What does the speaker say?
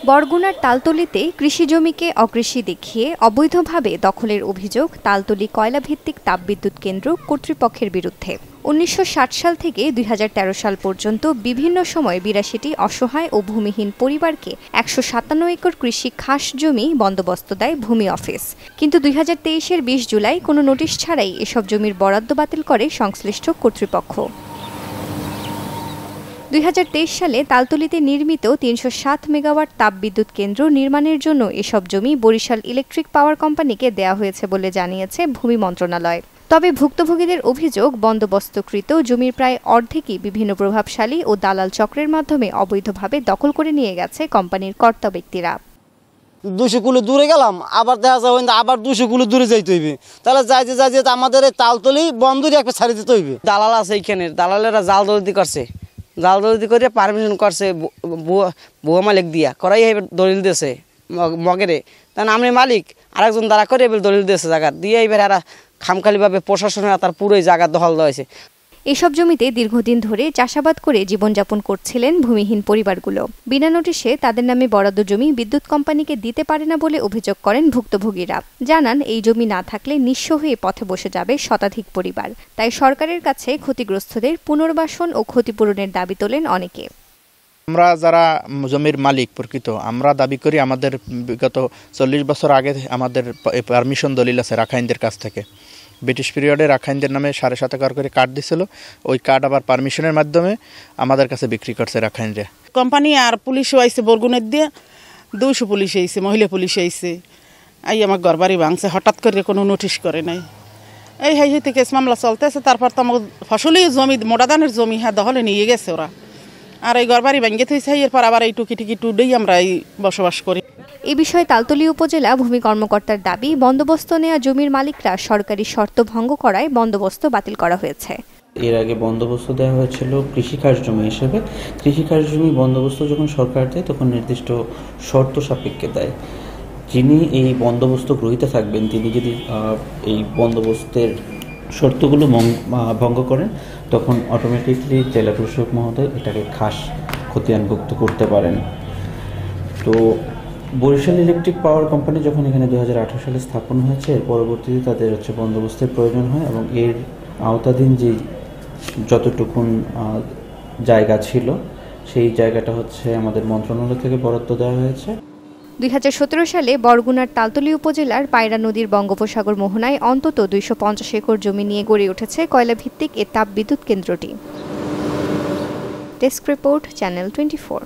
বরগুনার তালতলীতে কৃষি জমিকে অকৃষি দেখিয়ে অবৈধভাবে দখলের অভিযোগ তালতলী কয়লাভিত্তিক তাপবিদ্যুৎ কেন্দ্র কর্তৃপক্ষের বিরুদ্ধে। ১৯৬০ সাল থেকে ২০১৩ সাল পর্যন্ত বিভিন্ন সময় ৮২টি অসহায় ও ভূমিহীন পরিবারকে ১৫৭ একর কৃষি খাস জমি বন্দোবস্ত দেয় ভূমি অফিস। কিন্তু ২০২৩-এর ২০ জুলাই কোনো নোটিশ ছাড়াই এসব জমির বরাদ্দ বাতিল করে সংশ্লিষ্ট কর্তৃপক্ষ। ২০২৩ সালে তালতলীতে নির্মিত ৩০৭ মেগাওয়াট তাপবিদ্যুৎ কেন্দ্র নির্মাণের জন্য এসব জমি বরিশাল ইলেকট্রিক পাওয়ার কোম্পানিকে দেয়া হয়েছে বলে জানিয়েছে ভূমি মন্ত্রণালয়। তবে ভুক্তভোগীদের অভিযোগ, বন্দোবস্তকৃত জমির প্রায় অর্ধেকই বিভিন্ন প্রভাবশালী ও দালাল চক্রের মাধ্যমে অবৈধভাবে দখল করে নিয়ে গেছে কোম্পানির কর্তা ব্যক্তিরা। ২০০ কিলো দূরে গেলাম, আবার দেখা যায় আবার ২০০ কিলো দূরে যাইতে হইবে, তাহলে যাইতে আমাদের এই তালতলী বন্দরই একটা ছাড়ি দিতে হইবে। দালাল আছে এইখানে, দালালেরা জাল দলিতি করছে, জাল দলিতি করে পারমিশন করছে ভুয়া মালিক দিয়া করাই দলিল দিয়েছে মগেরে, তাই আমি মালিক আরেকজন দ্বারা করে এবার দলিল দিয়েছে জায়গা দিয়ে এবার এরা খামখালিভাবে প্রশাসনের তার পুরোই জায়গা দখল দেওয়া হয়েছে। এসব জমিতে দীর্ঘদিন ধরে চাষাবাদ করে জীবনযাপন করছিলেন ভূমিহীন পরিবারগুলো। বিনা নোটিশে তাদের নামে বরাদ্দ জমি বিদ্যুৎ কোম্পানিকে দিতে পারে না বলে অভিযোগ করেন ভুক্তভোগীরা। জানান, এই জমি না থাকলে নিঃস্ব হয়ে পথে বসে যাবে শতাধিক পরিবার। তাই সরকারের কাছে ক্ষতিগ্রস্তদের পুনর্বাসন ও ক্ষতিপূরণের দাবি তোলেন অনেকে। আমরা যারা জমির মালিক প্রকৃত, আমরা দাবি করি আমাদের বিগত ৪০ বছর আগে আমাদের পারমিশন দলিল আছে রাখাইনদের কাছ থেকে। ব্রিটিশ পিরিয়ডে রাখাইনদের নামে ৭.৫ একর করে কার্ড দিছিল, ওই কার্ড আবার পারমিশনের মাধ্যমে আমাদের কাছে বিক্রি করছে রাখাইনরা। কোম্পানি আর পুলিশও আইছে, বরগুনের দিয়ে ২০০ পুলিশ আইছে, মহিলা পুলিশ আইছে, আমার ঘর বাড়ি ভাঙছে, হঠাৎ করে কোনো নোটিশ করে নাই। এই হাইতে কেস মামলা চলতেছে। তারপর তো আমার ফসলি জমি, মোটাদানের জমি দখলে নিয়ে গেছে ওরা, আর এই ঘর বাড়ি ভাঙিয়ে থইছে। এরপর আবার এই টুকি টুডেই আমরা এই বসবাস করি। এ বিষয়ে তালতলী উপজেলা ভূমি কর্মকর্তার দাবি, বন্দোবস্ত নেওয়া জমির মালিকরা সরকারি শর্ত ভঙ্গ করায় বন্দোবস্ত বাতিল করা হয়েছে। এর আগে বন্দোবস্ত দেওয়া হয়েছিল কৃষিকাজ জমি হিসেবে। কৃষিকাজ জমি বন্দোবস্ত যখন সরকার দেয় তখন নির্দিষ্ট শর্ত সাপেক্ষে দেয়। যিনি এই বন্দোবস্ত গ্রহীতা থাকবেন তিনি যদি এই বন্দোবস্তের শর্তগুলো ভঙ্গ করেন তখন অটোমেটিকলি জেলা প্রশাসক মহোদয় এটাকে খাস খতিয়ানভুক্ত করতে পারেন। তো বরিশাল ইলেকট্রিক পাওয়ার কোম্পানি যখন এখানে ২০১৮ সালে স্থাপন হয়েছে, এর পরবর্তীতে তাদের বন্দোবস্তের প্রয়োজন হয় এবং এর আওতাধীন যে যতটুকুন জায়গা ছিল সেই জায়গাটা আমাদের মন্ত্রণালয় থেকে বরাদ্দ দেওয়া হয়েছে। ২০১৭ সালে বরগুনার তালতলী উপজেলার পায়রা নদীর বঙ্গোপসাগর মোহনায় অন্তত ২৫০ একর জমি নিয়ে গড়ে উঠেছে কয়লাভিত্তিক এ তাপবিদ্যুৎ কেন্দ্রটি। Desk report, channel 24।